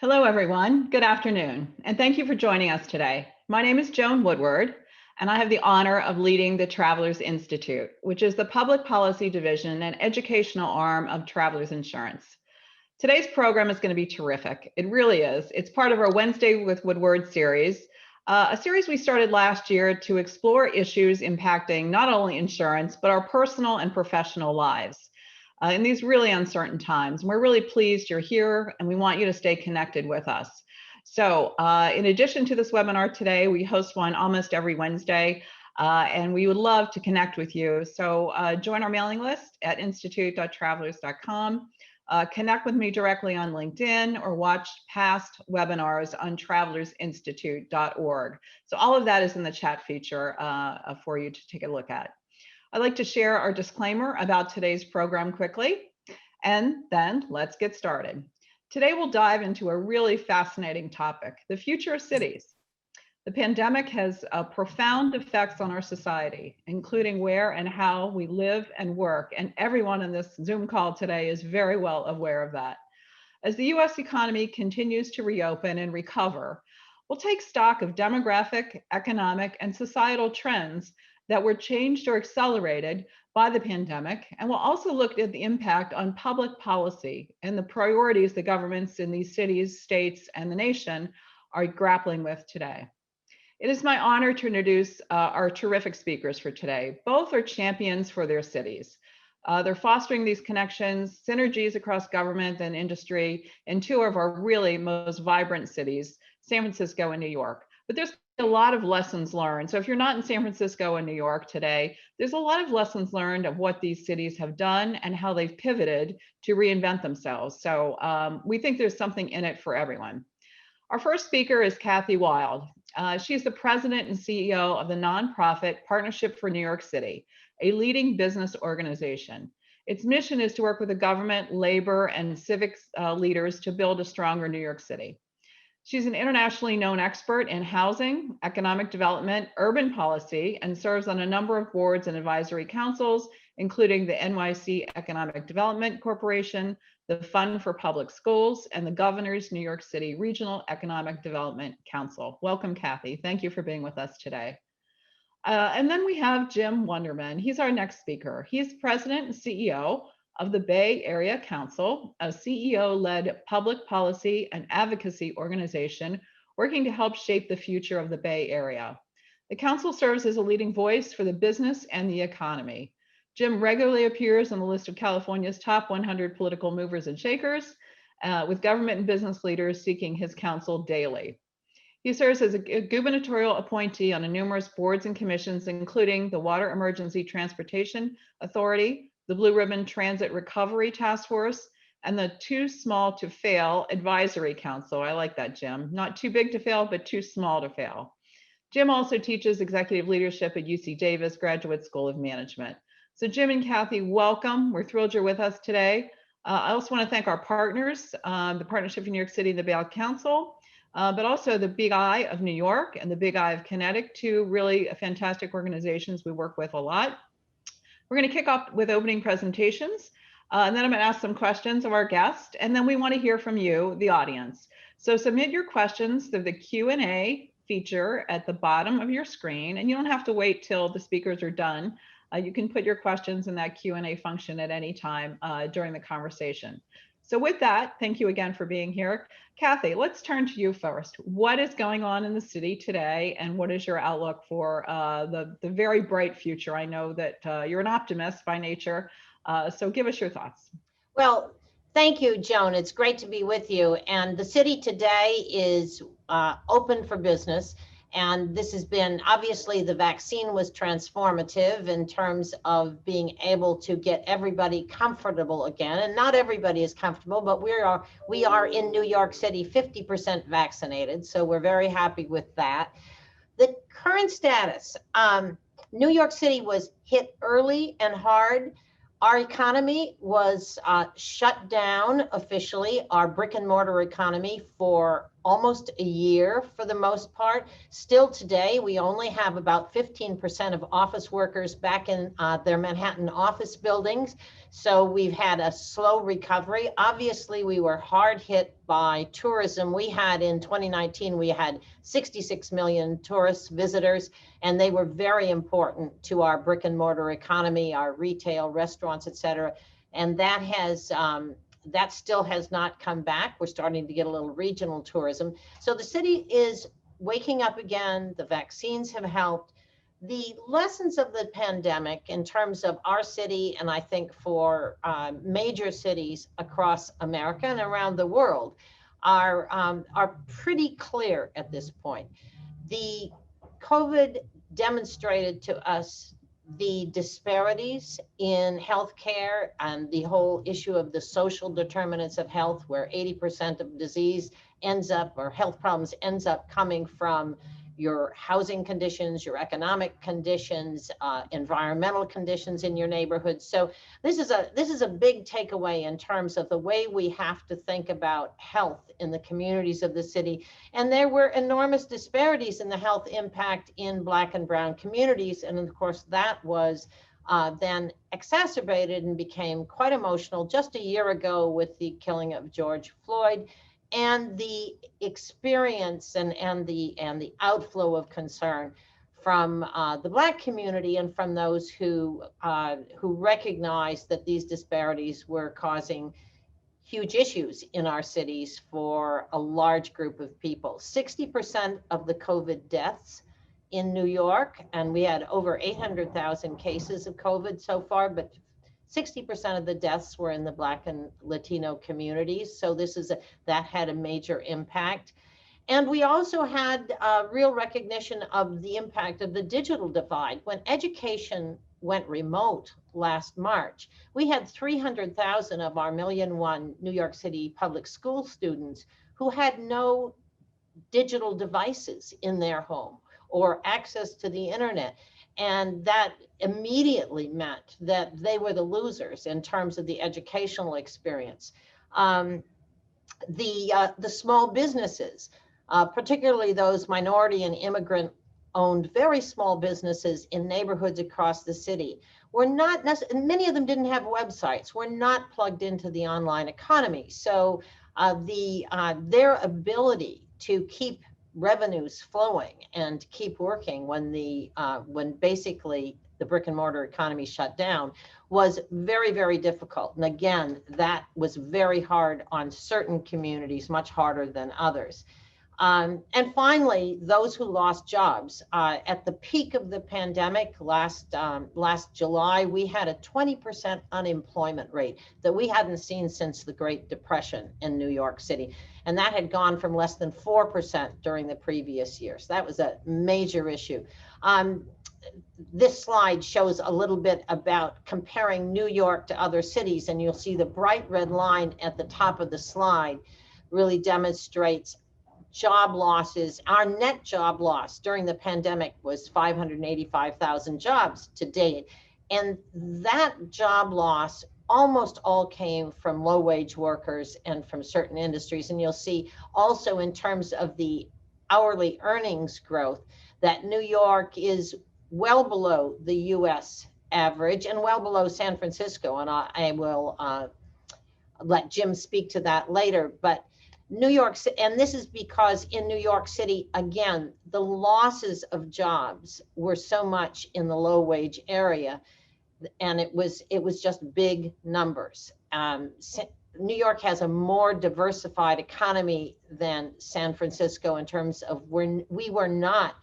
Hello, everyone. Good afternoon, and thank you for joining us today. My name is Joan Woodward, and I have the honor of leading the Travelers Institute, which is the public policy division and educational arm of Travelers Insurance. Today's program is going to be terrific. It really is. It's part of our Wednesday with Woodward series, a series we started last year to explore issues impacting not only insurance, but our personal and professional lives. In these really uncertain times. We're really pleased you're here and we want you to stay connected with us. So in addition to this webinar today, we host one almost every Wednesday and we would love to connect with you. So join our mailing list at institute.travelers.com. Connect with me directly on LinkedIn or watch past webinars on travelersinstitute.org. So all of that is in the chat feature for you to take a look at. I'd like to share our disclaimer about today's program quickly, and then let's get started. Today, we'll dive into a really fascinating topic, the future of cities. The pandemic has profound effects on our society, including where and how we live and work, and everyone in this Zoom call today is very well aware of that. As the US economy continues to reopen and recover, we'll take stock of demographic, economic, and societal trends that were changed or accelerated by the pandemic. And we'll also look at the impact on public policy and the priorities the governments in these cities, states, and the nation are grappling with today. It is my honor to introduce our terrific speakers for today. Both are champions for their cities. They're fostering these connections, synergies across government and industry in two of our really most vibrant cities, San Francisco and New York. But there's a lot of lessons learned. So if you're not in San Francisco and New York today, there's a lot of lessons learned of what these cities have done and how they've pivoted to reinvent themselves. So we think there's something in it for everyone. Our first speaker is Kathy Wylde. She's the president and CEO of the nonprofit Partnership for New York City, a leading business organization. Its mission is to work with the government, labor, and civic leaders to build a stronger New York City. She's an internationally known expert in housing, economic development, urban policy, and serves on a number of boards and advisory councils, including the NYC Economic Development Corporation, the Fund for Public Schools, and the Governor's New York City Regional Economic Development Council. Welcome, Kathy. Thank you for being with us today. And then we have Jim Wunderman. He's our next speaker. He's president and CEO of the Bay Area Council, a CEO-led public policy and advocacy organization working to help shape the future of the Bay Area. The council serves as a leading voice for the business and the economy. Jim regularly appears on the list of California's top 100 political movers and shakers, with government and business leaders seeking his counsel daily. He serves as a gubernatorial appointee on numerous boards and commissions, including the Water Emergency Transportation Authority, the Blue Ribbon Transit Recovery Task Force, and the Too Small to Fail Advisory Council. I like that, Jim. Not too big to fail, but too small to fail. Jim also teaches executive leadership at UC Davis Graduate School of Management. So Jim and Kathy, welcome. We're thrilled you're with us today. I also want to thank our partners, the Partnership for New York City, the Bay Area Council, but also the Big I of New York and the Big I of Connecticut, two really fantastic organizations we work with a lot. We're going to kick off with opening presentations, and then I'm going to ask some questions of our guest, and then we want to hear from you, the audience. So submit your questions through the Q&A feature at the bottom of your screen, and you don't have to wait till the speakers are done. You can put your questions in that Q&A function at any time during the conversation. So with that, thank you again for being here. Kathy, let's turn to you first. What is going on in the city today, and what is your outlook for the very bright future? I know that you're an optimist by nature, so give us your thoughts. Well, thank you, Joan. It's great to be with you. And the city today is open for business. And this has been, obviously, the vaccine was transformative in terms of being able to get everybody comfortable again. And not everybody is comfortable, but we are in New York City 50% vaccinated. So we're very happy with that. The current status, New York City was hit early and hard. Our economy was shut down officially, our brick and mortar economy, for almost a year for the most part. Still today, we only have about 15% of office workers back in their Manhattan office buildings. So we've had a slow recovery. Obviously, we were hard hit by tourism. We had in 2019, we had 66 million tourist visitors, and they were very important to our brick and mortar economy, our retail, restaurants, et cetera. And that has, that still has not come back. We're starting to get a little regional tourism. So the city is waking up again. The vaccines have helped. The lessons of the pandemic in terms of our city, and I think for major cities across America and around the world, are pretty clear at this point. The COVID demonstrated to us the disparities in healthcare and the whole issue of the social determinants of health, where 80% of disease ends up, or health problems ends up coming from your housing conditions, your economic conditions, environmental conditions in your neighborhood. So this is a big takeaway in terms of the way we have to think about health in the communities of the city. And there were enormous disparities in the health impact in Black and brown communities. And of course, that was then exacerbated and became quite emotional just a year ago with the killing of George Floyd, and the experience and the outflow of concern from the Black community and from those who recognized that these disparities were causing huge issues in our cities for a large group of people. 60% of the COVID deaths in New York, and we had over 800,000 cases of COVID so far, but 60% of the deaths were in the Black and Latino communities. So that had a major impact. And we also had real recognition of the impact of the digital divide. When education went remote last March, we had 300,000 of our 1.1 million New York City public school students who had no digital devices in their home or access to the internet. And that immediately meant that they were the losers in terms of the educational experience. The small businesses, particularly those minority and immigrant owned very small businesses in neighborhoods across the city, were not necessarily, many of them didn't have websites, were not plugged into the online economy. So their ability to keep revenues flowing and keep working when basically the brick and mortar economy shut down was very, very difficult. And again, that was very hard on certain communities, much harder than others. And finally, those who lost jobs. At the peak of the pandemic last July, we had a 20% unemployment rate that we hadn't seen since the Great Depression in New York City. And that had gone from less than 4% during the previous years. That was a major issue. This slide shows a little bit about comparing New York to other cities, and you'll see the bright red line at the top of the slide really demonstrates job losses. Our net job loss during the pandemic was 585,000 jobs to date. And that job loss almost all came from low wage workers and from certain industries. And you'll see also in terms of the hourly earnings growth that New York is well below the US average and well below San Francisco. And I will let Jim speak to that later. But New York, and this is because in New York City, again, the losses of jobs were so much in the low wage area, and it was just big numbers. New York has a more diversified economy than San Francisco in terms of we were not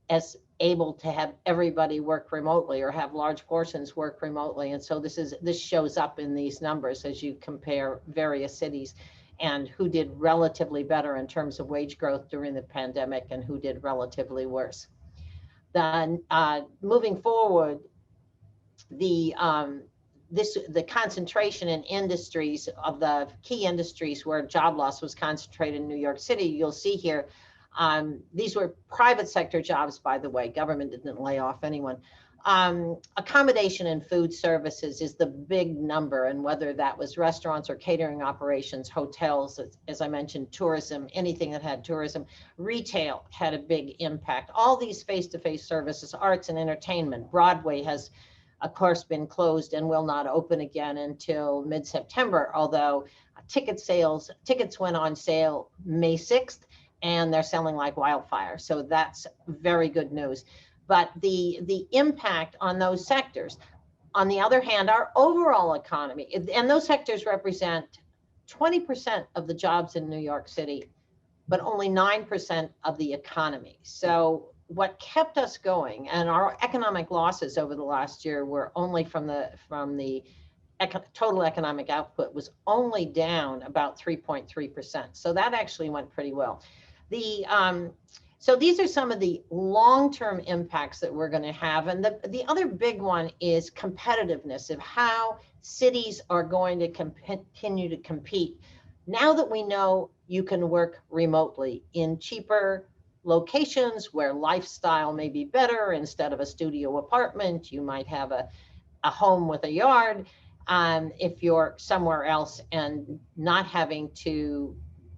as able to have everybody work remotely or have large portions work remotely. And so this shows up in these numbers as you compare various cities and who did relatively better in terms of wage growth during the pandemic and who did relatively worse. Then moving forward, the concentration in industries of the key industries where job loss was concentrated in New York City, you'll see here, these were private sector jobs, by the way, government didn't lay off anyone. Accommodation and food services is the big number, and whether that was restaurants or catering operations, hotels, as I mentioned, tourism, anything that had tourism, retail had a big impact. All these face-to-face services, arts and entertainment. Broadway has, of course, been closed and will not open again until mid-September, although tickets went on sale May 6th, and they're selling like wildfire. So that's very good news. But the impact on those sectors, on the other hand, our overall economy, and those sectors represent 20% of the jobs in New York City, but only 9% of the economy. So what kept us going, and our economic losses over the last year were only from the total economic output was only down about 3.3%. So that actually went pretty well. So these are some of the long-term impacts that we're going to have. And the other big one is competitiveness of how cities are going to continue to compete. Now that we know you can work remotely in cheaper locations where lifestyle may be better, instead of a studio apartment, you might have a home with a yard if you're somewhere else and not having to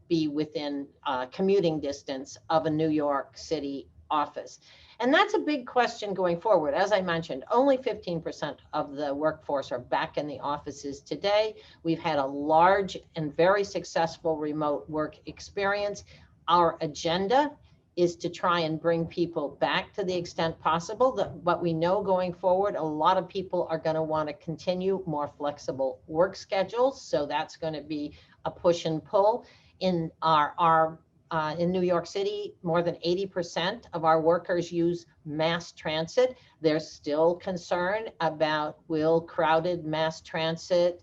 be within commuting distance of a New York City office. And that's a big question going forward. As I mentioned, only 15% of the workforce are back in the offices today. We've had a large and very successful remote work experience. Our agenda is to try and bring people back to the extent possible. But we know going forward, a lot of people are going to want to continue more flexible work schedules. So that's going to be a push and pull. In in New York City, more than 80% of our workers use mass transit. There's still concern about will crowded mass transit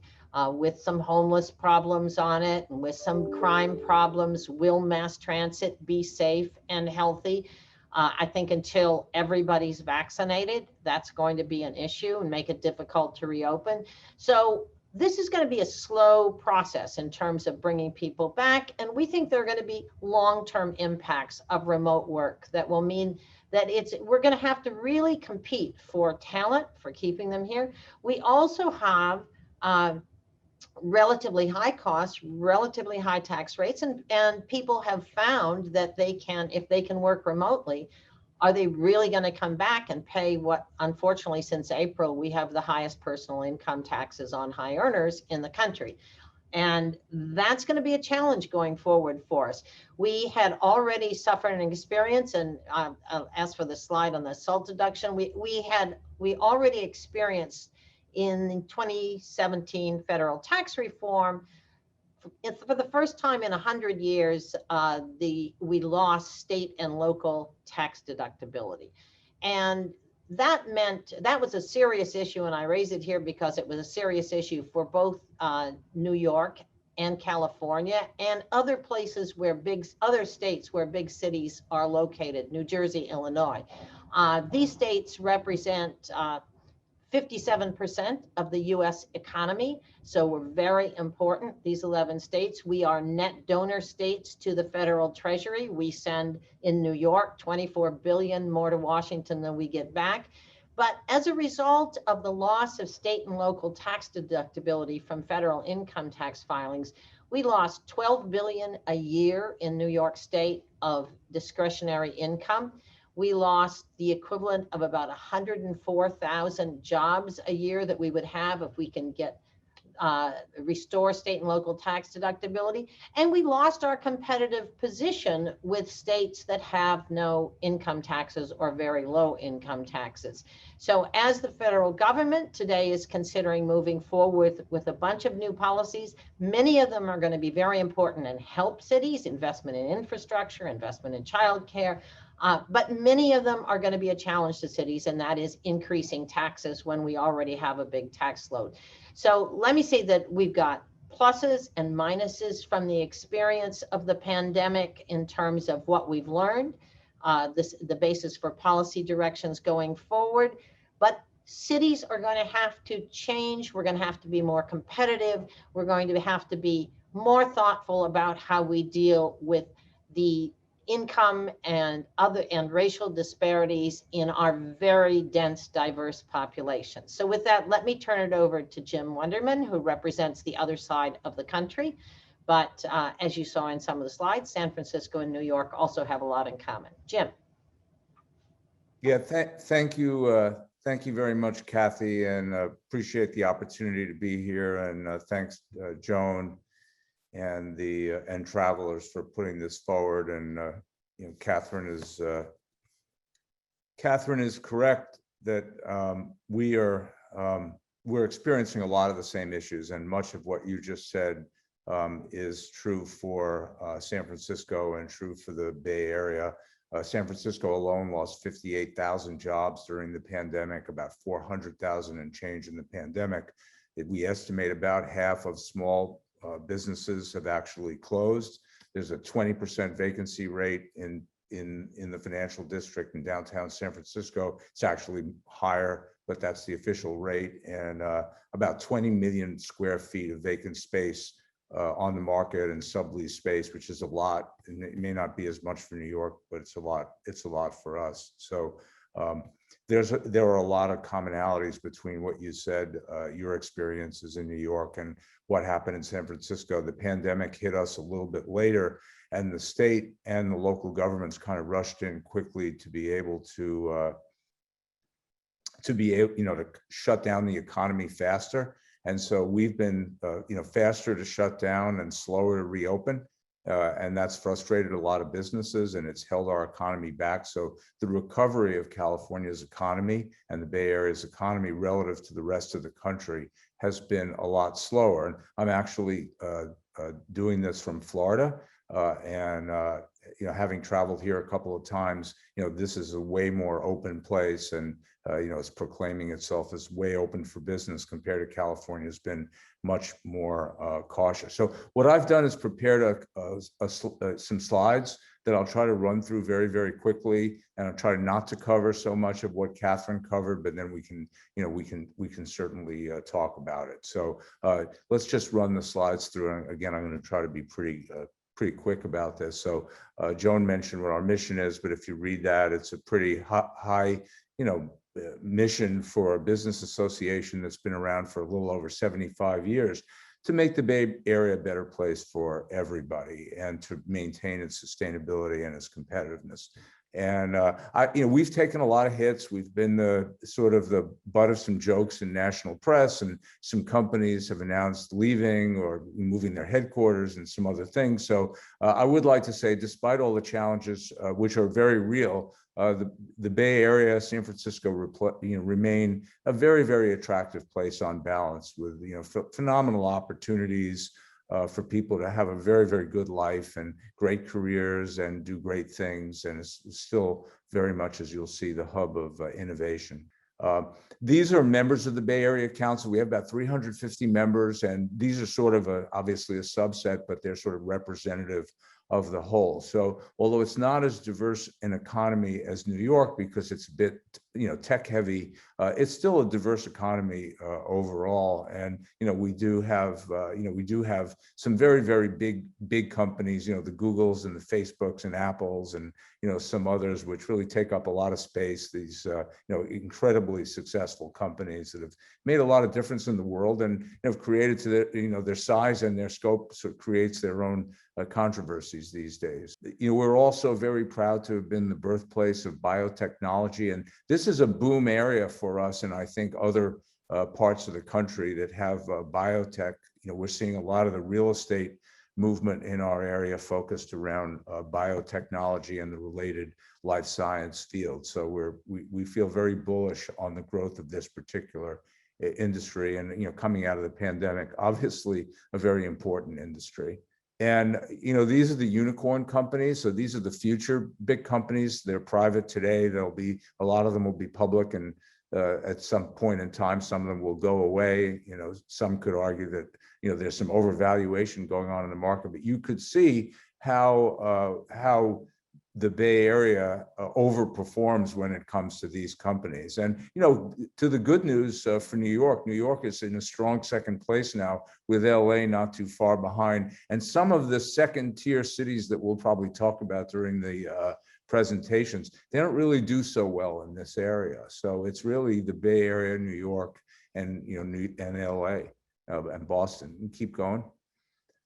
with some homeless problems on it and with some crime problems, will mass transit be safe and healthy? I think until everybody's vaccinated, that's going to be an issue and make it difficult to reopen. So this is going to be a slow process in terms of bringing people back. And we think there are going to be long-term impacts of remote work that will mean that we're going to have to really compete for talent, for keeping them here. We also have relatively high costs, relatively high tax rates, and people have found that if they can work remotely, are they really going to come back and pay what, unfortunately, since April, we have the highest personal income taxes on high earners in the country. And that's going to be a challenge going forward for us. We had already suffered an experience, and I'll ask for the slide on the SALT deduction. We already experienced in 2017 federal tax reform, for the first time in 100 years, we lost state and local tax deductibility. And that meant that was a serious issue, and I raise it here because it was a serious issue for both New York and California and other places other states where big cities are located, New Jersey, Illinois. These states represent 57% of the US economy. So we're very important, these 11 states. We are net donor states to the federal treasury. We send in New York 24 billion more to Washington than we get back. But as a result of the loss of state and local tax deductibility from federal income tax filings, we lost 12 billion a year in New York State of discretionary income. We lost the equivalent of about 104,000 jobs a year that we would have if we can restore state and local tax deductibility. And we lost our competitive position with states that have no income taxes or very low income taxes. So as the federal government today is considering moving forward with a bunch of new policies, many of them are going to be very important and help cities, investment in infrastructure, investment in childcare. But many of them are going to be a challenge to cities, and that is increasing taxes when we already have a big tax load. So let me say that we've got pluses and minuses from the experience of the pandemic in terms of what we've learned, the basis for policy directions going forward. But cities are going to have to change. We're going to have to be more competitive. We're going to have to be more thoughtful about how we deal with the income and racial disparities in our very dense, diverse population. So with that, let me turn it over to Jim Wunderman, who represents the other side of the country. But as you saw in some of the slides, San Francisco and New York also have a lot in common. Jim. Yeah, thank you. Thank you very much, Kathy, and appreciate the opportunity to be here. And thanks, Joan and Travelers for putting this forward. And you know, Kathryn is correct that we're experiencing a lot of the same issues, and much of what you just said is true for San Francisco and true for the Bay Area. San Francisco alone lost 58,000 jobs during the pandemic, about 400,000 and change in the pandemic. We estimate about half of small businesses have actually closed. There's a 20% vacancy rate in the financial district in downtown San Francisco. It's actually higher, but that's the official rate. And about 20 million square feet of vacant space on the market and sublease space, which is a lot. And it may not be as much for New York, but it's a lot. It's a lot for us. So there are a lot of commonalities between what you said, your experiences in New York, and what happened in San Francisco. The pandemic hit us a little bit later, and the state and the local governments kind of rushed in quickly to be able to shut down the economy faster. And so we've been, faster to shut down and slower to reopen. And that's frustrated a lot of businesses, and it's held our economy back. So the recovery of California's economy and the Bay Area's economy relative to the rest of the country has been a lot slower. And I'm actually doing this from Florida. Having traveled here a couple of times, this is a way more open place, and it's proclaiming itself as way open for business compared to California has been much more cautious. So what I've done is prepared some slides that I'll try to run through very, very quickly, and I'll try not to cover so much of what Kathryn covered, but then we can certainly talk about it. So let's just run the slides through. And again, I'm going to try to be pretty quick about this. So Joan mentioned what our mission is, but if you read that, it's a pretty high, mission for a business association that's been around for a little over 75 years to make the Bay Area a better place for everybody and to maintain its sustainability and its competitiveness. And we've taken a lot of hits. We've been the butt of some jokes in national press, and some companies have announced leaving or moving their headquarters and some other things. So I would like to say, despite all the challenges, which are very real, the Bay Area, San Francisco, remain a very, very attractive place on balance, with phenomenal opportunities for people to have a very, very good life and great careers and do great things. And it's still very much, as you'll see, the hub of innovation. These are members of the Bay Area Council. We have about 350 members, and these are obviously a subset, but they're sort of representative of the whole. So although it's not as diverse an economy as New York, because it's a bit tech heavy, it's still a diverse economy overall. And we do have some very, very big companies, the Googles and the Facebooks and Apples and some others which really take up a lot of space. These incredibly successful companies that have made a lot of difference in the world and have created to their size and their scope sort of creates their own controversies these days. We're also very proud to have been the birthplace of biotechnology, and this is a boom area for us, and I think other parts of the country that have biotech. We're seeing a lot of the real estate movement in our area focused around biotechnology and the related life science field. So we feel very bullish on the growth of this particular industry, and coming out of the pandemic, obviously a very important industry. And these are the unicorn companies. So these are the future big companies. They're private today. A lot of them will be public, and at some point in time, some of them will go away. Some could argue that there's some overvaluation going on in the market, but you could see how the Bay Area overperforms when it comes to these companies. And, to the good news for New York, New York is in a strong second place now, with LA not too far behind. And some of the second tier cities that we'll probably talk about during the presentations, they don't really do so well in this area. So it's really the Bay Area, New York, and, and LA and Boston. And keep going.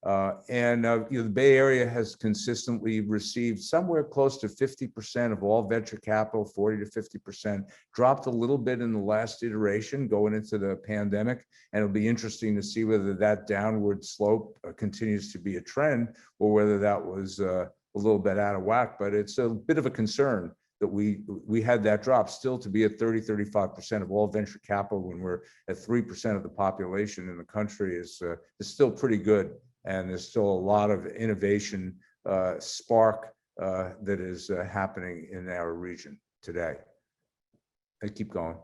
The Bay Area has consistently received somewhere close to 50% of all venture capital, 40 to 50%, dropped a little bit in the last iteration going into the pandemic. And it'll be interesting to see whether that downward slope continues to be a trend or whether that was a little bit out of whack. But it's a bit of a concern that we had that drop. Still, to be at 35% of all venture capital when we're at 3% of the population in the country is still pretty good. And there's still a lot of innovation spark that is happening in our region today. I keep going.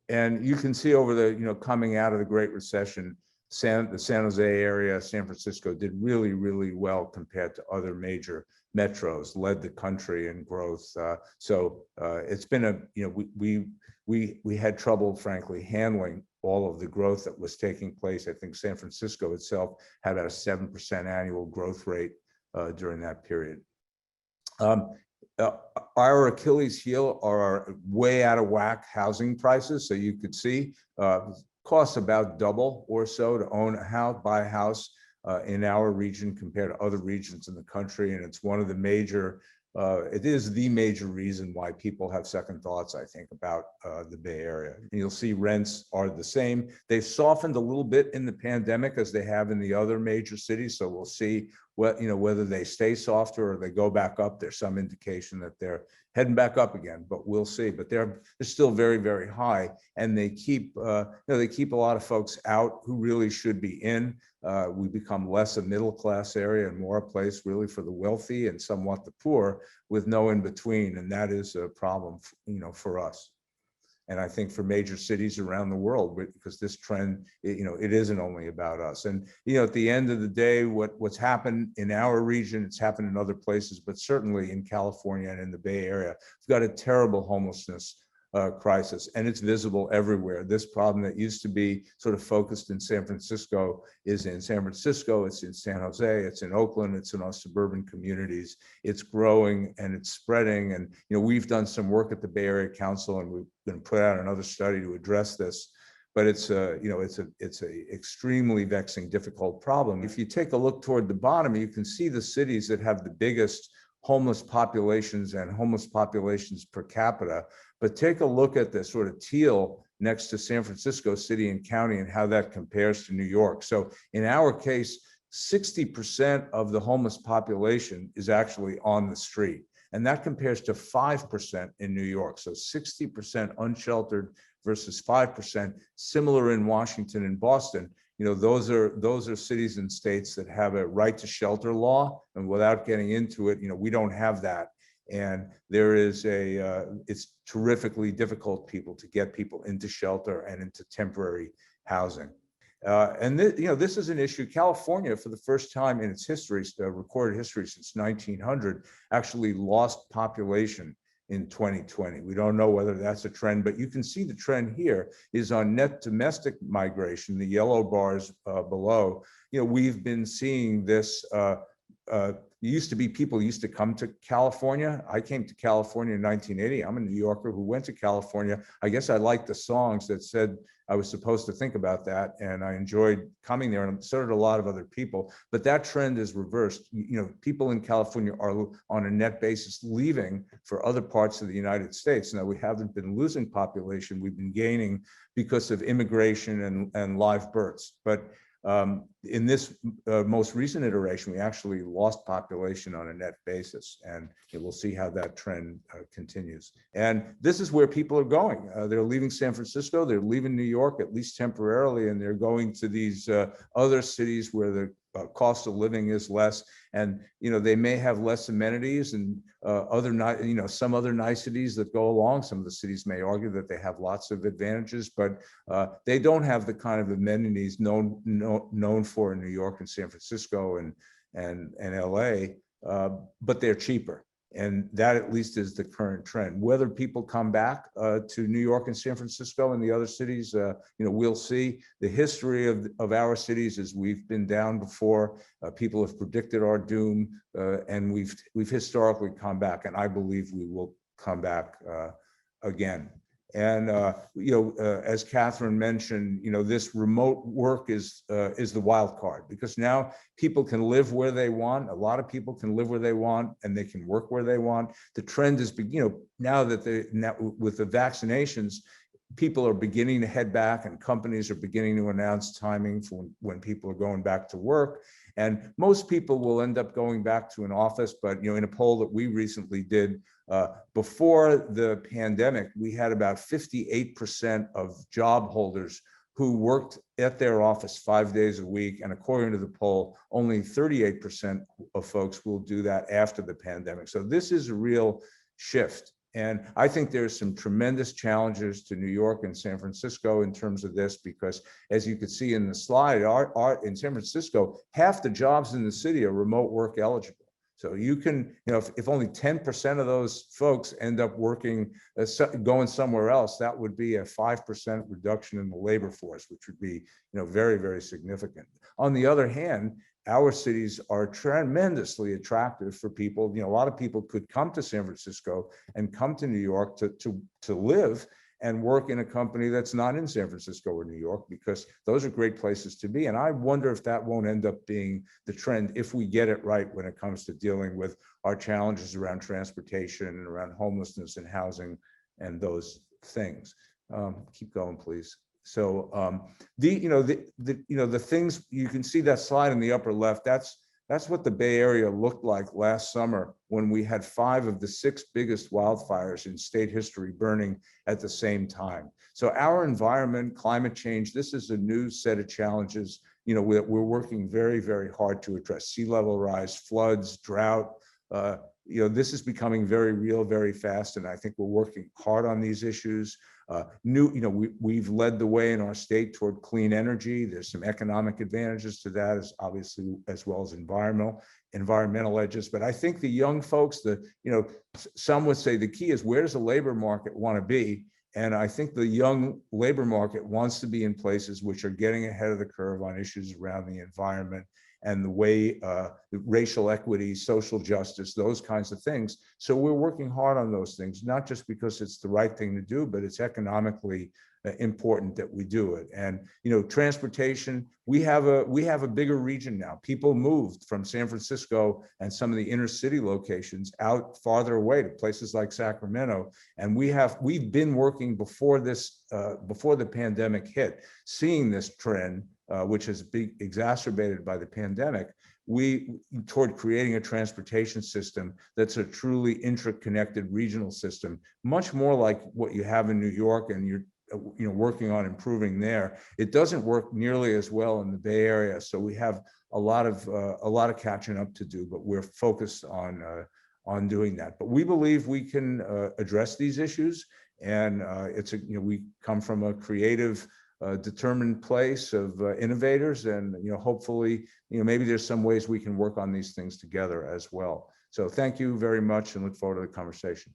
And you can see over the, coming out of the Great Recession, the San Jose area, San Francisco did really, really well compared to other major metros, led the country in growth. It's been we had trouble, frankly, handling all of the growth that was taking place. I think San Francisco itself had about a 7% annual growth rate during that period. Our Achilles heel are our way out of whack housing prices. So you could see costs about double or so to own a house, buy a house in our region compared to other regions in the country. And it's one of the major, it is the major reason why people have second thoughts, I think, about the Bay Area. And you'll see rents are the same. They've softened a little bit in the pandemic as they have in the other major cities. So we'll see whether they stay softer or they go back up. There's some indication that they're heading back up again, but we'll see. But they're still very, very high, and they keep they keep a lot of folks out who really should be in. We become less a middle class area and more a place really for the wealthy and somewhat the poor, with no in between, and that is a problem, for us. And I think for major cities around the world, because this trend, it isn't only about us. And, at the end of the day, what's happened in our region, it's happened in other places, but certainly in California and in the Bay Area, we've got a terrible homelessness crisis, and it's visible everywhere. This problem that used to be sort of focused in San Francisco is in San Francisco, it's in San Jose, it's in Oakland, it's in our suburban communities. It's growing and it's spreading. And we've done some work at the Bay Area Council, and we've been put out another study to address this. But it's a extremely vexing, difficult problem. If you take a look toward the bottom, you can see the cities that have the biggest homeless populations and homeless populations per capita. But take a look at the sort of teal next to San Francisco city and county and how that compares to New York. So in our case, 60% of the homeless population is actually on the street. And that compares to 5% in New York. So 60% unsheltered versus 5%, similar in Washington and Boston. Those are cities and states that have a right to shelter law. And without getting into it, we don't have that. And there is it's terrifically difficult to get people into shelter and into temporary housing. And this is an issue. California, for the first time in its history, recorded history since 1900, actually lost population in 2020. We don't know whether that's a trend, but you can see the trend here is on net domestic migration, the yellow bars below. We've been seeing this. Used to be people used to come to California. I came to California in 1980. I'm a New Yorker who went to California. I guess I liked the songs that said I was supposed to think about that, and I enjoyed coming there, and so did a lot of other people. But that trend is reversed. People in California are on a net basis leaving for other parts of the United States. Now, we haven't been losing population. We've been gaining because of immigration and live births. But in this most recent iteration, we actually lost population on a net basis, and we'll see how that trend continues. And this is where people are going. They're leaving San Francisco, they're leaving New York, at least temporarily, and they're going to these other cities where the cost of living is less, and they may have less amenities and some other niceties that go along. Some of the cities may argue that they have lots of advantages, but they don't have the kind of amenities known for in New York and San Francisco and LA, but they're cheaper. And that at least is the current trend. Whether people come back to New York and San Francisco and the other cities, we'll see. The history of our cities is we've been down before. People have predicted our doom, and we've historically come back, and I believe we will come back again. And as Kathryn mentioned, this remote work is the wild card, because now people can live where they want. A lot of people can live where they want, and they can work where they want. The trend is, now with the vaccinations, people are beginning to head back, and companies are beginning to announce timing for when people are going back to work. And most people will end up going back to an office, but in a poll that we recently did, before the pandemic, we had about 58% of job holders who worked at their office 5 days a week. And according to the poll, only 38% of folks will do that after the pandemic. So this is a real shift. And I think there's some tremendous challenges to New York and San Francisco in terms of this, because as you could see in the slide, in San Francisco, half the jobs in the city are remote work eligible. So you can, if only 10% of those folks end up working, going somewhere else, that would be a 5% reduction in the labor force, which would be, very, very significant. On the other hand, our cities are tremendously attractive for people. A lot of people could come to San Francisco and come to New York to live and work in a company that's not in San Francisco or New York, because those are great places to be. And I wonder if that won't end up being the trend if we get it right when it comes to dealing with our challenges around transportation and around homelessness and housing and those things. Keep going, please. So the things, you can see that slide in the upper left, that's what the Bay Area looked like last summer when we had 5 of the 6 biggest wildfires in state history burning at the same time. So our environment, climate change, this is a new set of challenges, we're working very, very hard to address. Sea level rise, floods, drought, this is becoming very real, very fast. And I think we're working hard on these issues. We've led the way in our state toward clean energy. There's some economic advantages to that, as well as environmental edges. But I think the young folks, some would say the key is, where does the labor market want to be? And I think the young labor market wants to be in places which are getting ahead of the curve on issues around the environment and the way racial equity, social justice, those kinds of things. So we're working hard on those things, not just because it's the right thing to do, but it's economically important that we do it. And transportation, we have a bigger region now. People moved from San Francisco and some of the inner city locations out farther away to places like Sacramento. And we've been working before the pandemic hit, seeing this trend, which has been exacerbated by the pandemic, toward creating a transportation system that's a truly interconnected regional system, much more like what you have in New York, and you're working on improving there. It doesn't work nearly as well in the Bay Area, so we have a lot of catching up to do, but we're focused on doing that. But we believe we can address these issues, and we come from a creative, determined place of innovators, and hopefully maybe there's some ways we can work on these things together as well. So thank you very much, and look forward to the conversation.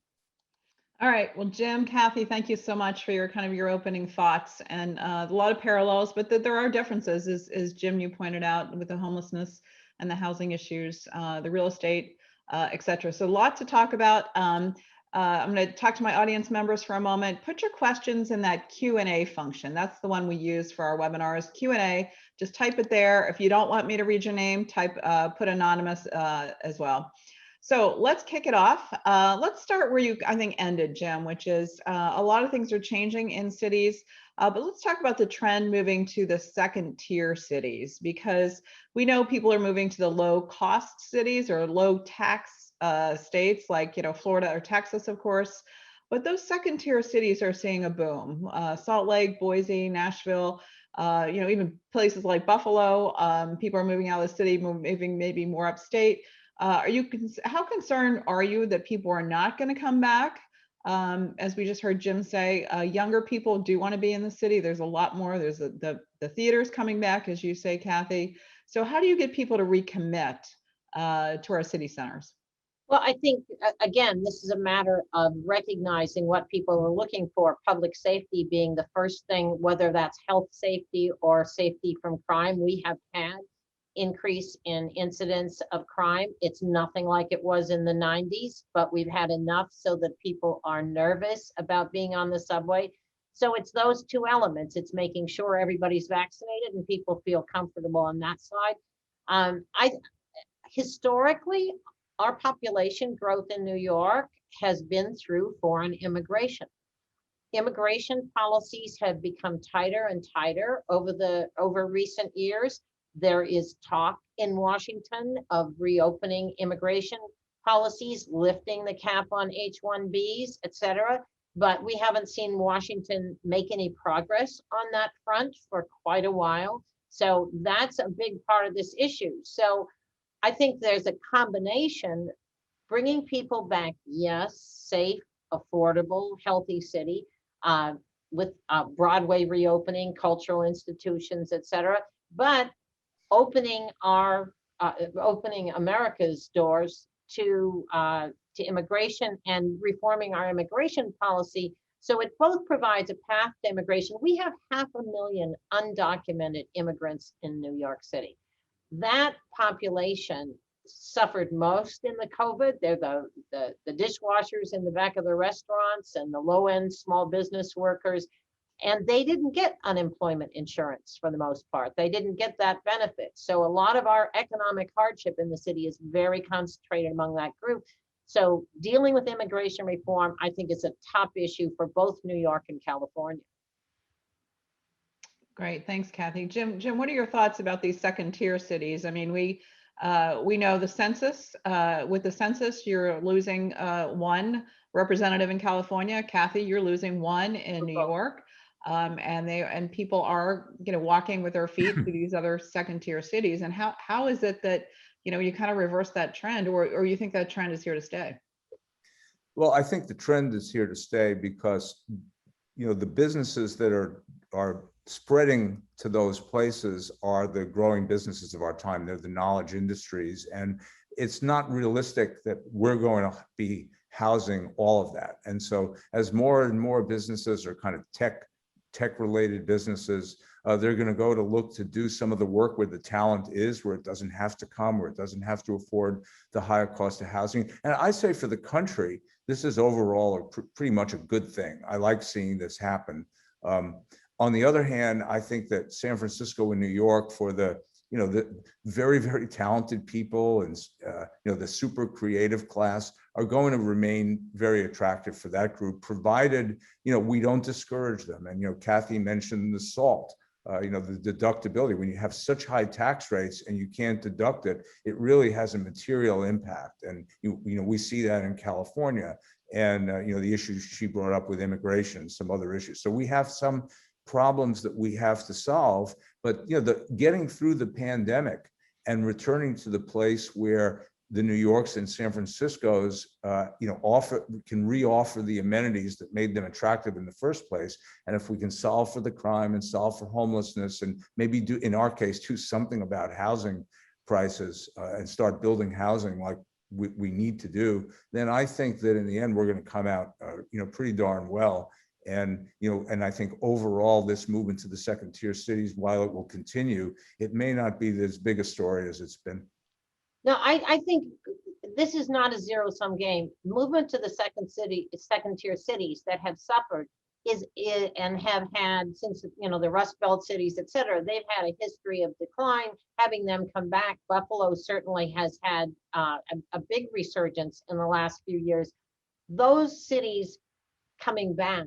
All right, well, Jim, Kathy, thank you so much for your opening thoughts, and a lot of parallels, but there are differences, as Jim, you pointed out, with the homelessness and the housing issues, the real estate, et cetera. So a lot to talk about. I'm going to talk to my audience members for a moment. Put your questions in that Q&A function. That's the one we use for our webinars, Q&A. Just type it there. If you don't want me to read your name, put anonymous as well. So let's kick it off. Let's start where you, I think, ended, Jim, which is a lot of things are changing in cities, but let's talk about the trend moving to the second tier cities, because we know people are moving to the low cost cities or low tax states like, Florida or Texas, of course, but those second tier cities are seeing a boom. Salt Lake, Boise, Nashville, even places like Buffalo, people are moving out of the city, moving maybe more upstate. How concerned are you that people are not going to come back? As we just heard Jim say, younger people do want to be in the city. There's a lot more. There's the theaters coming back, as you say, Kathy. So how do you get people to recommit to our city centers? Well, I think, again, this is a matter of recognizing what people are looking for, public safety being the first thing, whether that's health safety or safety from crime. We have had increase in incidents of crime. It's nothing like it was in the 90s, but we've had enough so that people are nervous about being on the subway. So it's those two elements. It's making sure everybody's vaccinated and people feel comfortable on that side. I historically, our population growth in New York has been through foreign immigration. Immigration policies have become tighter and tighter over recent years. There is talk in Washington of reopening immigration policies, lifting the cap on H-1Bs, et cetera. But we haven't seen Washington make any progress on that front for quite a while. So that's a big part of this issue. So I think there's a combination, bringing people back, yes, safe, affordable, healthy city, with Broadway reopening, cultural institutions, et cetera, but opening opening America's doors to immigration and reforming our immigration policy. So it both provides a path to immigration. We have 500,000 undocumented immigrants in New York City. That population suffered most in the COVID. They're the dishwashers in the back of the restaurants and the low-end small business workers. And they didn't get unemployment insurance for the most part. They didn't get that benefit. So a lot of our economic hardship in the city is very concentrated among that group. So dealing with immigration reform, I think, is a top issue for both New York and California. Great, thanks, Kathy. Jim, what are your thoughts about these second-tier cities? I mean, we know the census. With the census, you're losing one representative in California. Kathy, you're losing one in New York, and people are walking with their feet to these other second-tier cities. And how is it that you kind of reverse that trend, or you think that trend is here to stay? Well, I think the trend is here to stay because the businesses that are spreading to those places are the growing businesses of our time. They're the knowledge industries. And it's not realistic that we're going to be housing all of that. And so as more and more businesses are kind of tech related businesses, they're going to go to look to do some of the work where the talent is, where it doesn't have to come, where it doesn't have to afford the higher cost of housing. And I say for the country, this is overall pretty much a good thing. I like seeing this happen. On the other hand, I think that San Francisco and New York, for the very, very talented people and the super creative class, are going to remain very attractive for that group, provided we don't discourage them. And Kathy mentioned the SALT. The deductibility. When you have such high tax rates and you can't deduct it, it really has a material impact. And we see that in California, and the issues she brought up with immigration, some other issues. So we have some problems that we have to solve, but getting through the pandemic and returning to the place where the New Yorks and San Franciscos can re-offer the amenities that made them attractive in the first place. And if we can solve for the crime and solve for homelessness, and maybe in our case do something about housing prices and start building housing like we need to do, then I think that in the end we're going to come out pretty darn well. And and I think overall this movement to the second tier cities, while it will continue, it may not be as big a story as it's been. No, I think this is not a zero-sum game. Movement to the second tier cities that have suffered and have had, since the Rust Belt cities, et cetera, they've had a history of decline. Having them come back, Buffalo certainly has had a big resurgence in the last few years. Those cities coming back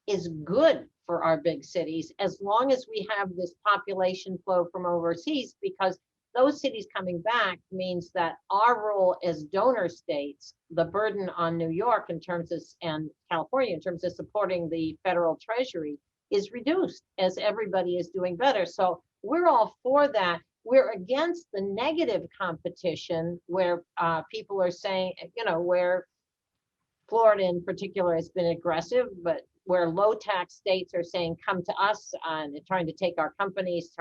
is good for our big cities, as long as we have this population flow from overseas, because those cities coming back means that our role as donor states, the burden on New York in terms of, and California in terms of supporting the federal treasury, is reduced as everybody is doing better. So we're all for that. We're against the negative competition where people are saying, where Florida in particular has been aggressive, but where low tax states are saying, come to us, and trying to take our companies,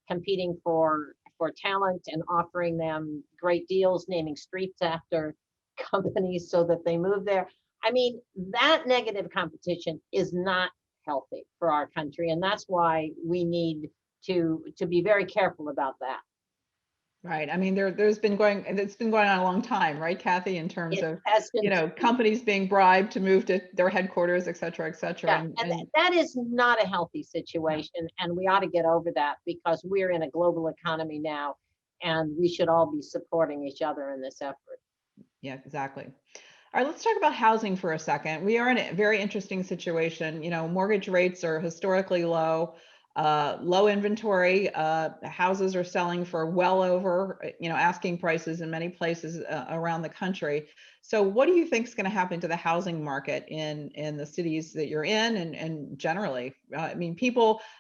competing for for talent and offering them great deals, naming streets after companies so that they move there. I mean, that negative competition is not healthy for our country, and that's why we need to be very careful about that. Right. I mean, it's been going on a long time, right, Kathy, in terms It of, has been, companies being bribed to move to their headquarters, et cetera, et cetera. yeah, and that is not a healthy situation, and we ought to get over that because we're in a global economy now, and we should all be supporting each other in this effort. Yeah, exactly. All right, let's talk about housing for a second. We are in a very interesting situation. Mortgage rates are historically low, low inventory. Houses are selling for well over, asking prices in many places around the country. So what do you think is going to happen to the housing market in the cities that you're in and generally? I mean,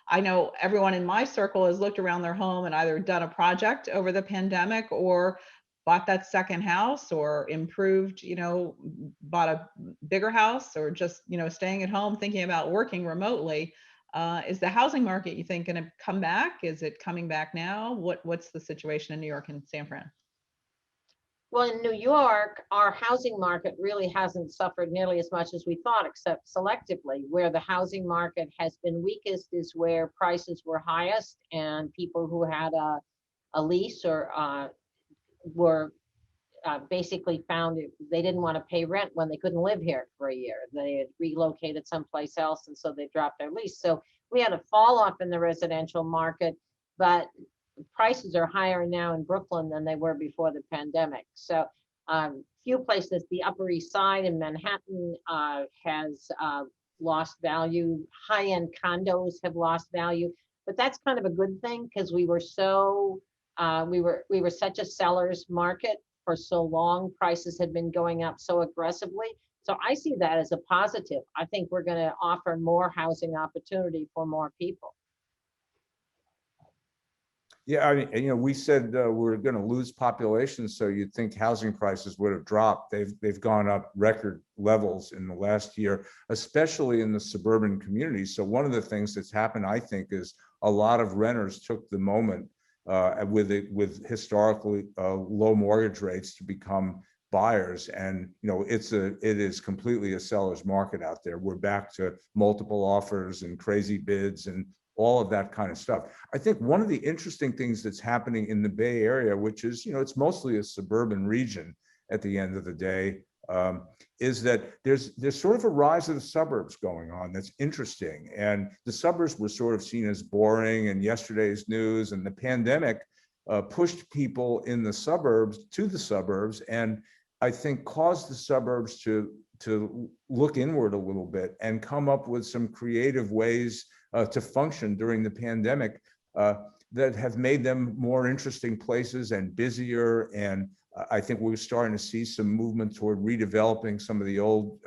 I know everyone in my circle has looked around their home and either done a project over the pandemic or bought that second house or improved, bought a bigger house or just, staying at home, thinking about working remotely. Is the housing market, you think, going to come back? Is it coming back now? What's the situation in New York and San Fran? Well, in New York, our housing market really hasn't suffered nearly as much as we thought, except selectively. Where the housing market has been weakest is where prices were highest and people who had a lease or were basically found they didn't want to pay rent when they couldn't live here for a year. They had relocated someplace else, and so they dropped their lease. So we had a fall off in the residential market, but prices are higher now in Brooklyn than they were before the pandemic. So few places, the Upper East Side in Manhattan has lost value. High-end condos have lost value, but that's kind of a good thing because we were such a seller's market for so long. Prices had been going up so aggressively. So I see that as a positive. I think we're going to offer more housing opportunity for more people. Yeah, I mean, we said we're going to lose population, so you'd think housing prices would have dropped. They've gone up record levels in the last year, especially in the suburban communities. So one of the things that's happened, I think, is a lot of renters took the moment with historically low mortgage rates to become buyers, and it is completely a seller's market out there. We're back to multiple offers and crazy bids and all of that kind of stuff. I think one of the interesting things that's happening in the Bay Area, which is, it's mostly a suburban region at the end of the day, is that there's sort of a rise of the suburbs going on that's interesting. And the suburbs were sort of seen as boring and yesterday's news, and the pandemic pushed people in the suburbs to the suburbs, and I think caused the suburbs to look inward a little bit and come up with some creative ways to function during the pandemic that have made them more interesting places and busier. And I think we're starting to see some movement toward redeveloping some of the old,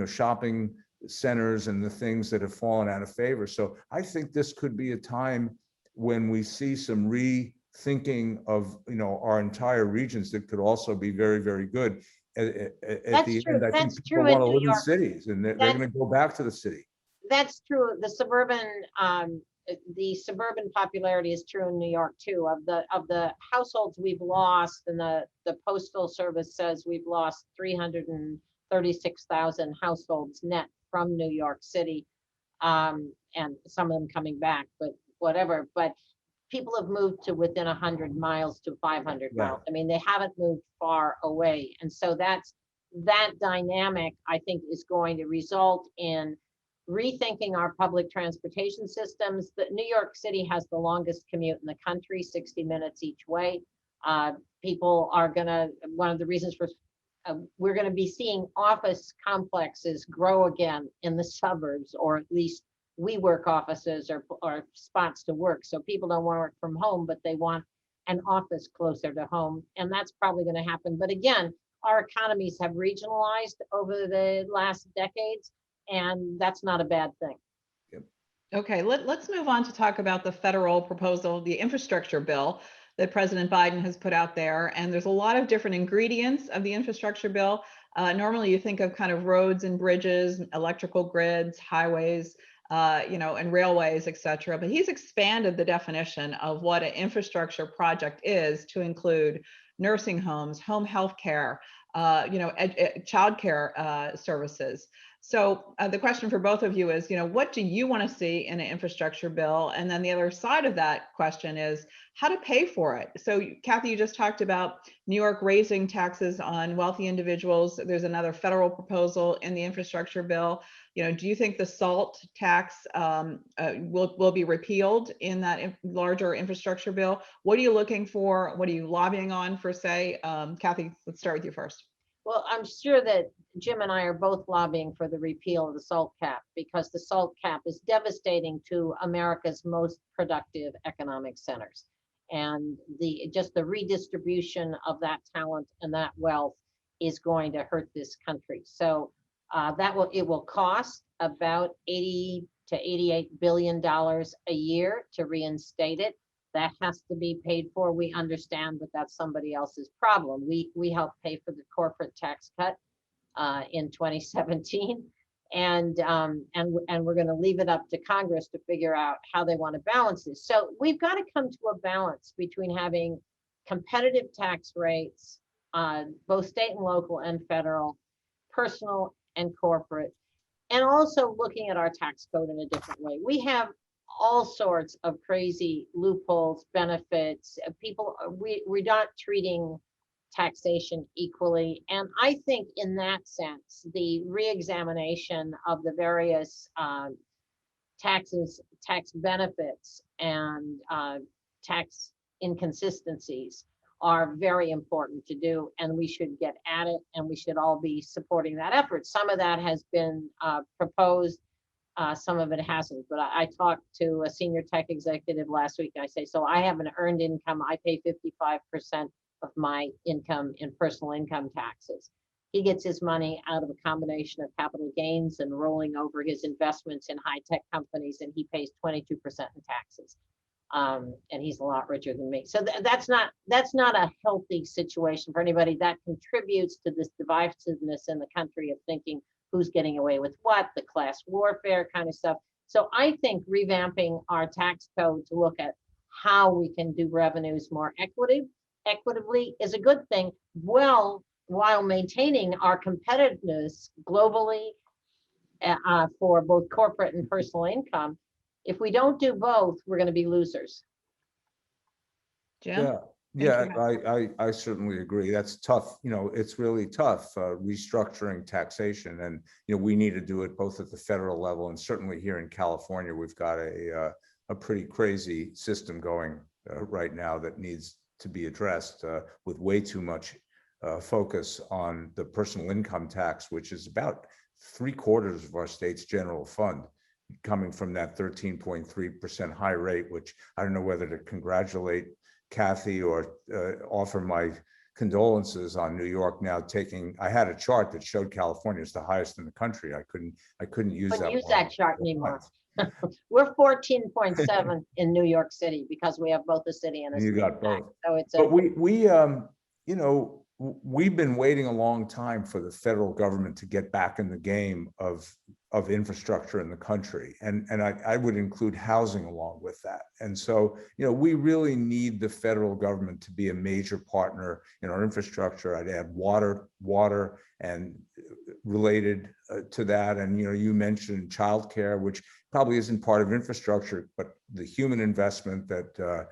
shopping centers and the things that have fallen out of favor. So I think this could be a time when we see some rethinking of, our entire regions that could also be very, very good. At the end, I think people want to live in cities, and they're going to go back to the city. That's true. The suburban popularity is true in New York too. Of the households we've lost, and the Postal Service says we've lost 336,000 households net from New York City, and some of them coming back, but whatever. But people have moved to within 100 miles to 500 miles. I mean, they haven't moved far away, and so that dynamic, I think, is going to result in rethinking our public transportation systems. That New York City has the longest commute in the country, 60 minutes each way. People are one of the reasons we're going to be seeing office complexes grow again in the suburbs, or at least WeWork offices or spots to work. So people don't want to work from home, but they want an office closer to home. And that's probably going to happen. But again, our economies have regionalized over the last decades, and that's not a bad thing. Okay, let's move on to talk about the federal proposal, the infrastructure bill that President Biden has put out there. And there's a lot of different ingredients of the infrastructure bill. Normally you think of kind of roads and bridges, electrical grids, highways. and railways, et cetera. But he's expanded the definition of what an infrastructure project is to include nursing homes, home health care, child care services. So the question for both of you is, what do you want to see in an infrastructure bill? And then the other side of that question is how to pay for it. So Kathy, you just talked about New York raising taxes on wealthy individuals. There's another federal proposal in the infrastructure bill. Do you think the SALT tax will be repealed in that larger infrastructure bill? What are you looking for? What are you lobbying on for, say? Kathy, let's start with you first. Well, I'm sure that Jim and I are both lobbying for the repeal of the SALT cap, because the SALT cap is devastating to America's most productive economic centers. And just the redistribution of that talent and that wealth is going to hurt this country. So it will cost about $80 to $88 billion a year to reinstate it. That has to be paid for. We understand, but that's somebody else's problem. We helped pay for the corporate tax cut in 2017, and we're going to leave it up to Congress to figure out how they want to balance this. So we've got to come to a balance between having competitive tax rates, both state and local and federal, personal and corporate, and also looking at our tax code in a different way. We have all sorts of crazy loopholes, benefits. We're not treating taxation equally. And I think in that sense, the reexamination of the various taxes, tax benefits, and tax inconsistencies are very important to do, and we should get at it, and we should all be supporting that effort. Some of that has been proposed. Some of it hasn't, but I talked to a senior tech executive last week. And I say, so I have an earned income. I pay 55% of my income in personal income taxes. He gets his money out of a combination of capital gains and rolling over his investments in high tech companies, and he pays 22% in taxes. And he's a lot richer than me. So that's not a healthy situation for anybody. That contributes to this divisiveness in the country of thinking who's getting away with what, the class warfare kind of stuff. So I think revamping our tax code to look at how we can do revenues more equitably is a good thing, well, while maintaining our competitiveness globally for both corporate and personal income. If we don't do both, we're going to be losers. Jim? I certainly agree. That's tough. It's really tough restructuring taxation, and we need to do it both at the federal level and certainly here in California. We've got a pretty crazy system going right now that needs to be addressed with way too much focus on the personal income tax, which is about 3/4 of our state's general fund, coming from that 13.3% high rate, which I don't know whether to congratulate Kathy or offer my condolences on New York now taking. I had a chart that showed California is the highest in the country. I couldn't use that chart anymore. We're 14.7 in New York City because we have both a city and a state. You got both. So it's but we've been waiting a long time for the federal government to get back in the game of infrastructure in the country. And I would include housing along with that. And so, we really need the federal government to be a major partner in our infrastructure. I'd add water and related to that. And, you mentioned childcare, which probably isn't part of infrastructure, but the human investment that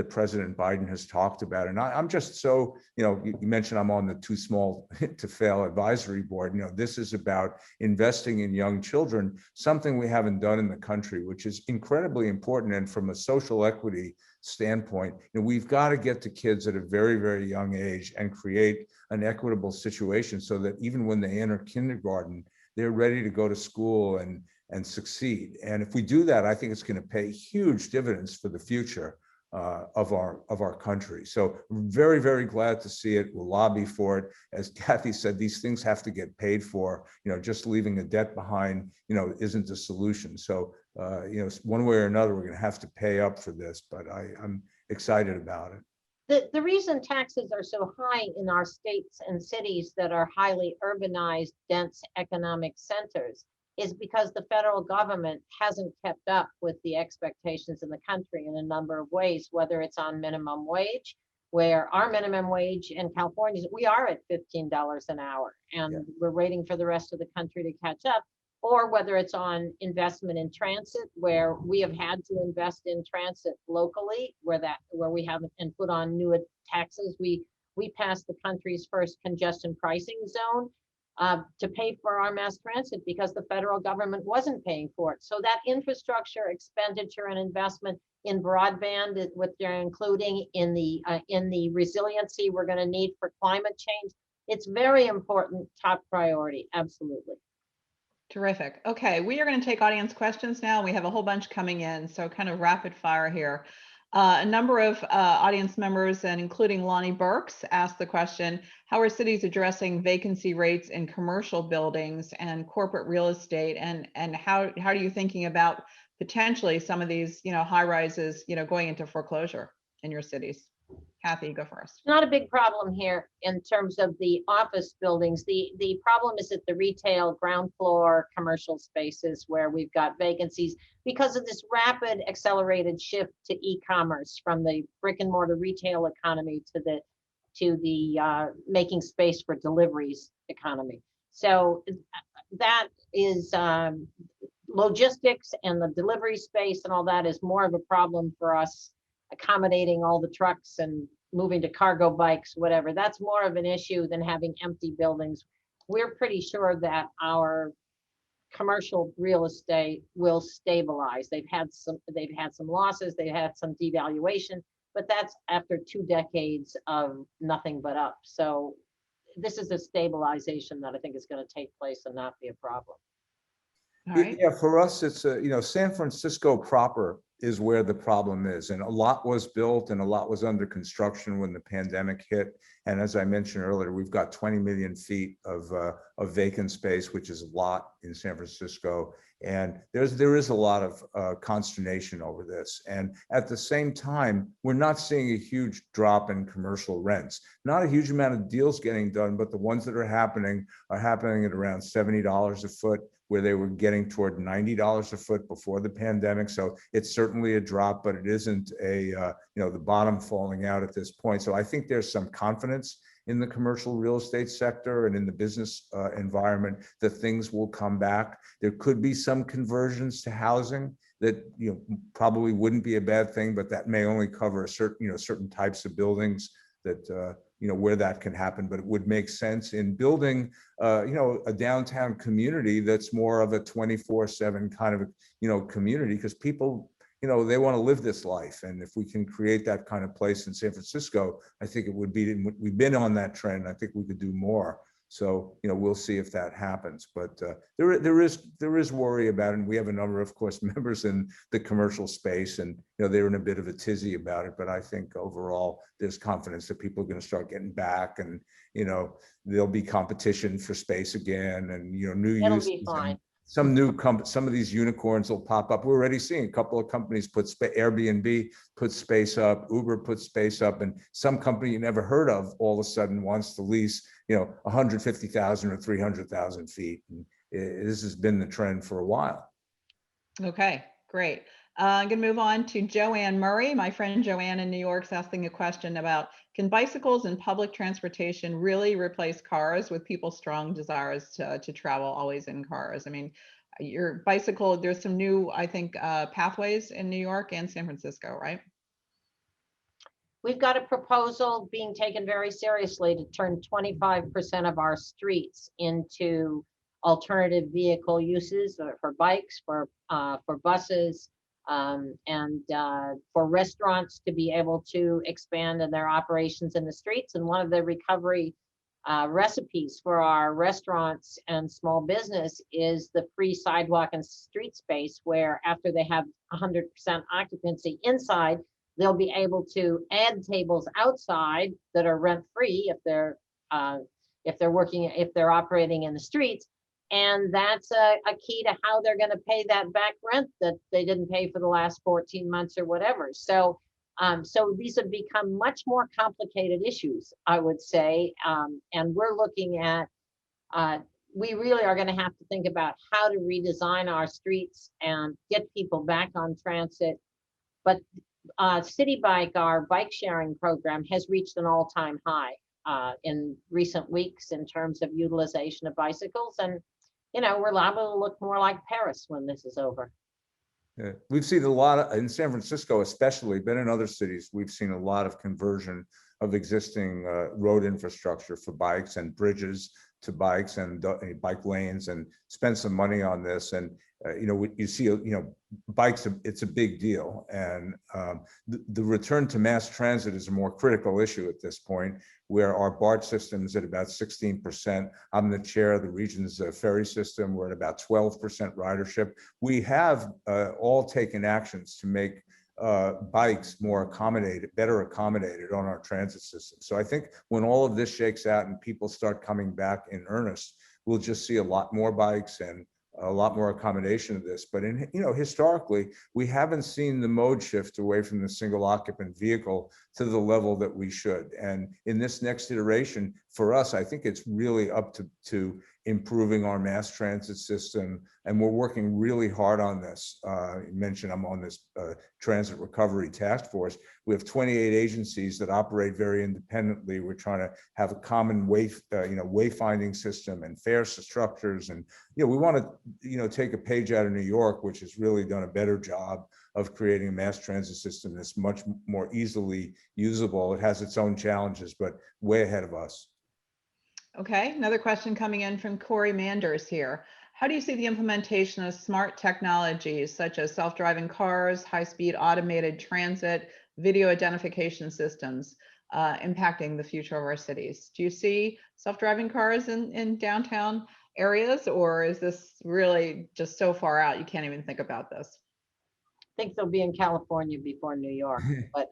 President Biden has talked about. And I'm just so, you mentioned I'm on the Too Small to Fail advisory board. This is about investing in young children, something we haven't done in the country, which is incredibly important. And from a social equity standpoint, we've got to get to kids at a very, very young age and create an equitable situation so that even when they enter kindergarten, they're ready to go to school and succeed. And if we do that, I think it's going to pay huge dividends for the future of our country. So very, very glad to see it. We'll lobby for it. As Kathy said, these things have to get paid for. Just leaving a debt behind, isn't the solution. So, one way or another, we're going to have to pay up for this, but I'm excited about it. The reason taxes are so high in our states and cities that are highly urbanized, dense economic centers is because the federal government hasn't kept up with the expectations in the country in a number of ways, whether it's on minimum wage, where our minimum wage in California, we are at $15 an hour, and we're waiting for the rest of the country to catch up, or whether it's on investment in transit, where we have had to invest in transit locally, where we haven't, and put on new taxes. We passed the country's first congestion pricing zone to pay for our mass transit because the federal government wasn't paying for it. So that infrastructure expenditure and investment in broadband is what they're including in the resiliency we're going to need for climate change. It's very important, top priority, absolutely. Terrific. Okay, we are going to take audience questions now. We have a whole bunch coming in, so kind of rapid fire here. A number of audience members, and including Lonnie Burks, asked the question, how are cities addressing vacancy rates in commercial buildings and corporate real estate? And how are you thinking about potentially some of these, high rises, going into foreclosure in your cities? Kathy, go first. Not a big problem here in terms of the office buildings. The problem is at the retail ground floor commercial spaces where we've got vacancies because of this rapid accelerated shift to e-commerce from the brick and mortar retail economy to the making space for deliveries economy. So that is logistics, and the delivery space and all that is more of a problem for us, accommodating all the trucks and moving to cargo bikes, whatever. That's more of an issue than having empty buildings. We're pretty sure that our commercial real estate will stabilize. They've had some losses, they've had some devaluation, but that's after 2 decades of nothing but up. So this is a stabilization that I think is going to take place and not be a problem. All right. Yeah, for us, it's San Francisco proper is where the problem is, and a lot was built and a lot was under construction when the pandemic hit. And as I mentioned earlier, we've got 20 million feet of vacant space, which is a lot in San Francisco. And there is a lot of consternation over this. And at the same time, we're not seeing a huge drop in commercial rents. Not a huge amount of deals getting done, but the ones that are happening at around $70 a foot, where they were getting toward $90 a foot before the pandemic. So it's certainly a drop, but it isn't the bottom falling out at this point. So I think there's some confidence in the commercial real estate sector and in the business environment that things will come back. There could be some conversions to housing that probably wouldn't be a bad thing, but that may only cover certain types of buildings that where that can happen. But it would make sense in building a downtown community that's more of a 24/7 kind of community, because people they want to live this life. And if we can create that kind of place in San Francisco, I think it would be, we've been on that trend. I think we could do more. So, we'll see if that happens. But there is worry about it. And we have a number, of course, members in the commercial space, and they're in a bit of a tizzy about it. But I think overall, there's confidence that people are going to start getting back, and there'll be competition for space again, and new uses. It'll be fine. Some of these unicorns will pop up. We're already seeing a couple of companies Airbnb put space up, Uber put space up, and some company you never heard of all of a sudden wants to lease 150,000 or 300,000 feet. And this has been the trend for a while. Okay, great. I'm going to move on to Joanne Murray. My friend Joanne in New York is asking a question about, can bicycles and public transportation really replace cars with people's strong desires to travel always in cars? I mean, your bicycle, there's some new, I think, pathways in New York and San Francisco, right? We've got a proposal being taken very seriously to turn 25% of our streets into alternative vehicle uses for bikes, for buses, and for restaurants to be able to expand in their operations in the streets. And one of the recovery recipes for our restaurants and small business is the free sidewalk and street space, where after they have 100% occupancy inside, they'll be able to add tables outside that are rent free if they're operating in the streets. And that's a key to how they're going to pay that back rent that they didn't pay for the last 14 months or whatever. So these have become much more complicated issues, I would say. And we're looking at we really are going to have to think about how to redesign our streets and get people back on transit. But City Bike, our bike sharing program, has reached an all-time high in recent weeks in terms of utilization of bicycles. And, we're liable to look more like Paris when this is over. Yeah. We've seen a lot of, in San Francisco especially, but in other cities, we've seen a lot of conversion of existing road infrastructure for bikes and bridges to bikes and bike lanes, and spend some money on this. And you see, bikes, it's a big deal. And the return to mass transit is a more critical issue at this point, where our BART system is at about 16%. I'm the chair of the region's ferry system. We're at about 12% ridership. We have all taken actions to make bikes more accommodated, better accommodated on our transit system. So I think when all of this shakes out and people start coming back in earnest, we'll just see a lot more bikes and a lot more accommodation of this. But historically, we haven't seen the mode shift away from the single occupant vehicle to the level that we should. And in this next iteration, for us, I think it's really up to improving our mass transit system. And we're working really hard on this. You mentioned I'm on this transit recovery task force. We have 28 agencies that operate very independently. We're trying to have a common wayfinding system and fare structures. And we want to take a page out of New York, which has really done a better job of creating a mass transit system that's much more easily usable. It has its own challenges, but way ahead of us. Okay, another question coming in from Corey Manders here. How do you see the implementation of smart technologies such as self-driving cars, high-speed automated transit, video identification systems impacting the future of our cities? Do you see self-driving cars in downtown areas, or is this really just so far out you can't even think about this? I think they'll be in California before New York, but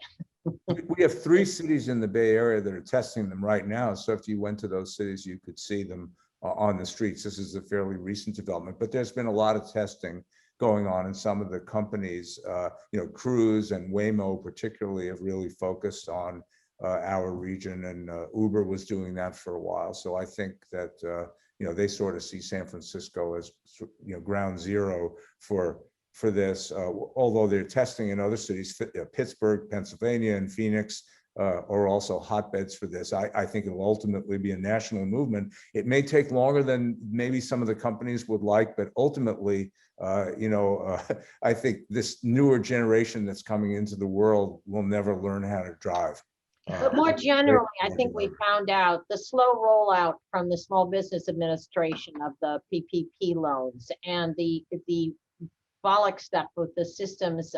we have 3 cities in the Bay Area that are testing them right now. So if you went to those cities, you could see them on the streets. This is a fairly recent development, but there's been a lot of testing going on, and some of the companies, Cruise and Waymo particularly, have really focused on our region, and Uber was doing that for a while. So I think that they sort of see San Francisco as ground zero for this, although they're testing in other cities. Pittsburgh, Pennsylvania, and Phoenix are also hotbeds for this. I think it will ultimately be a national movement. It may take longer than maybe some of the companies would like, but ultimately, I think this newer generation that's coming into the world will never learn how to drive. But more generally, I think we found out the slow rollout from the Small Business Administration of the PPP loans and the bollock stuff with the systems,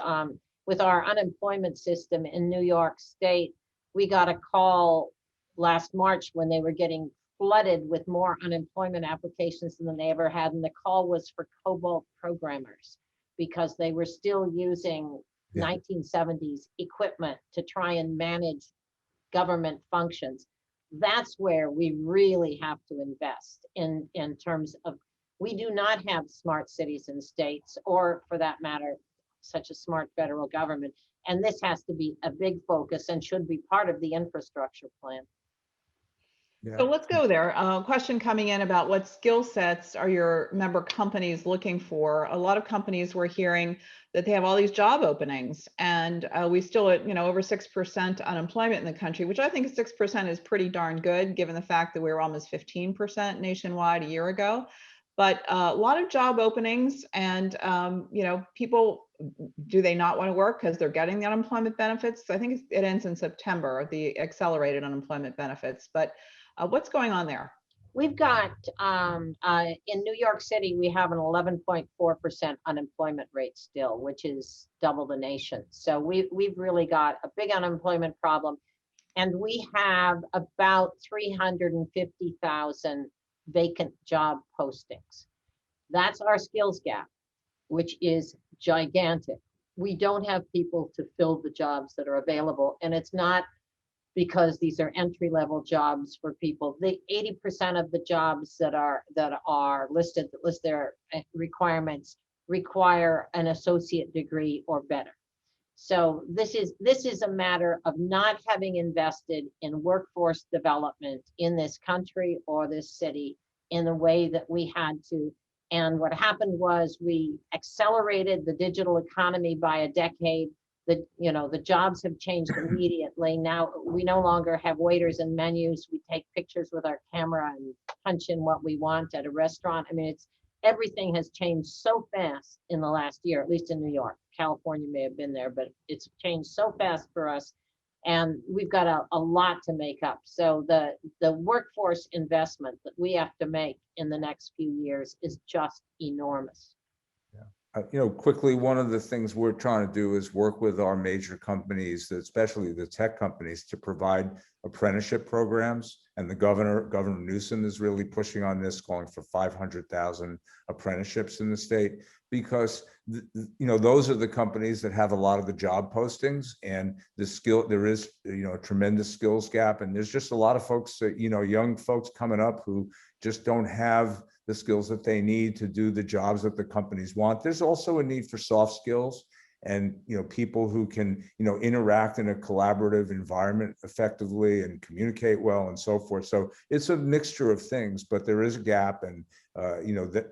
with our unemployment system in New York State. We got a call last March when they were getting flooded with more unemployment applications than they ever had. And the call was for COBOL programmers, because they were still using 1970s equipment to try and manage government functions. That's where we really have to invest in terms of, we do not have smart cities and states, or for that matter, such a smart federal government. And this has to be a big focus and should be part of the infrastructure plan. Yeah. So let's go there. Question coming in about what skill sets are your member companies looking for? A lot of companies we're hearing that they have all these job openings, and we still at over 6% unemployment in the country, which I think 6% is pretty darn good given the fact that we were almost 15% nationwide a year ago. But a lot of job openings, and people, do they not want to work because they're getting the unemployment benefits? I think it ends in September, the accelerated unemployment benefits. But what's going on there? We've got, in New York City, we have an 11.4% unemployment rate still, which is double the nation. So we've really got a big unemployment problem. And we have about 350,000 vacant job postings. That's our skills gap, which is gigantic. We don't have people to fill the jobs that are available. And it's not because these are entry-level jobs for people. The 80% of the jobs that are listed, that list their requirements, require an associate degree or better. So this is a matter of not having invested in workforce development in this country or this city in the way that we had to. And what happened was we accelerated the digital economy by a decade. The jobs have changed immediately. Now we no longer have waiters and menus. We take pictures with our camera and punch in what we want at a restaurant. I mean, everything has changed so fast in the last year, at least in New York. California may have been there, but it's changed so fast for us. And we've got a lot to make up. So the workforce investment that we have to make in the next few years is just enormous. Quickly, one of the things we're trying to do is work with our major companies, especially the tech companies, to provide apprenticeship programs. And Governor Newsom is really pushing on this, calling for 500,000 apprenticeships in the state, because those are the companies that have a lot of the job postings, and there is a tremendous skills gap, and there's just a lot of folks that, young folks coming up who just don't have the skills that they need to do the jobs that the companies want. There's also a need for soft skills and people who can interact in a collaborative environment effectively and communicate well and so forth. So it's a mixture of things, but there is a gap. And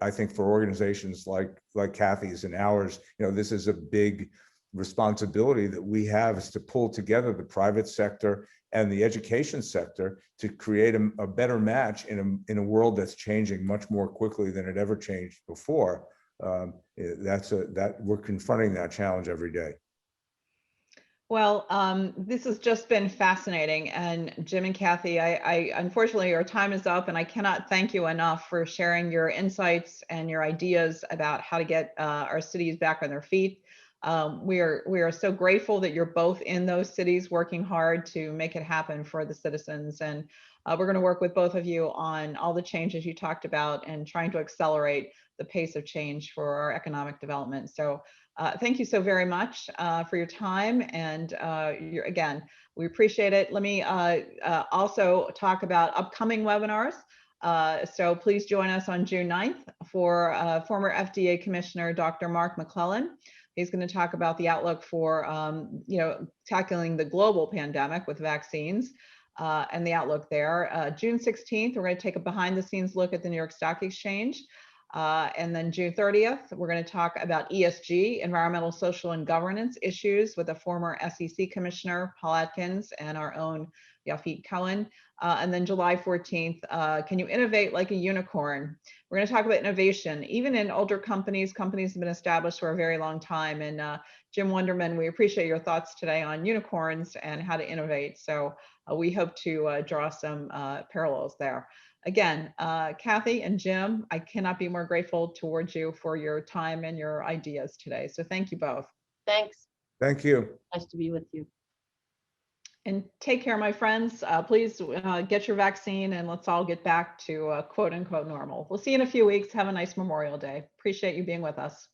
I think for organizations like Kathy's and ours, this is a big responsibility that we have, is to pull together the private sector and the education sector to create a better match in a world that's changing much more quickly than it ever changed before. We're confronting that challenge every day. Well, this has just been fascinating. And Jim and Kathy, I unfortunately, our time is up, and I cannot thank you enough for sharing your insights and your ideas about how to get our cities back on their feet. We are so grateful that you're both in those cities working hard to make it happen for the citizens. And we're going to work with both of you on all the changes you talked about and trying to accelerate the pace of change for our economic development. So thank you so very much for your time. And again, we appreciate it. Let me also talk about upcoming webinars. So please join us on June 9th for former FDA Commissioner Dr. Mark McClellan. He's going to talk about the outlook for tackling the global pandemic with vaccines and the outlook there. June 16th, we're going to take a behind the scenes look at the New York Stock Exchange. And then June 30th, we're going to talk about ESG, environmental, social, and governance issues with a former SEC Commissioner, Paul Atkins, and our own Yafit Cohen. And then July 14th, can you innovate like a unicorn? We're going to talk about innovation, even in older companies. Companies have been established for a very long time. And Jim Wunderman, we appreciate your thoughts today on unicorns and how to innovate. So we hope to draw some parallels there. Again, Kathy and Jim, I cannot be more grateful towards you for your time and your ideas today. So thank you both. Thanks. Thank you. Nice to be with you. And take care, my friends. Please get your vaccine, and let's all get back to quote unquote normal. We'll see you in a few weeks. Have a nice Memorial Day. Appreciate you being with us.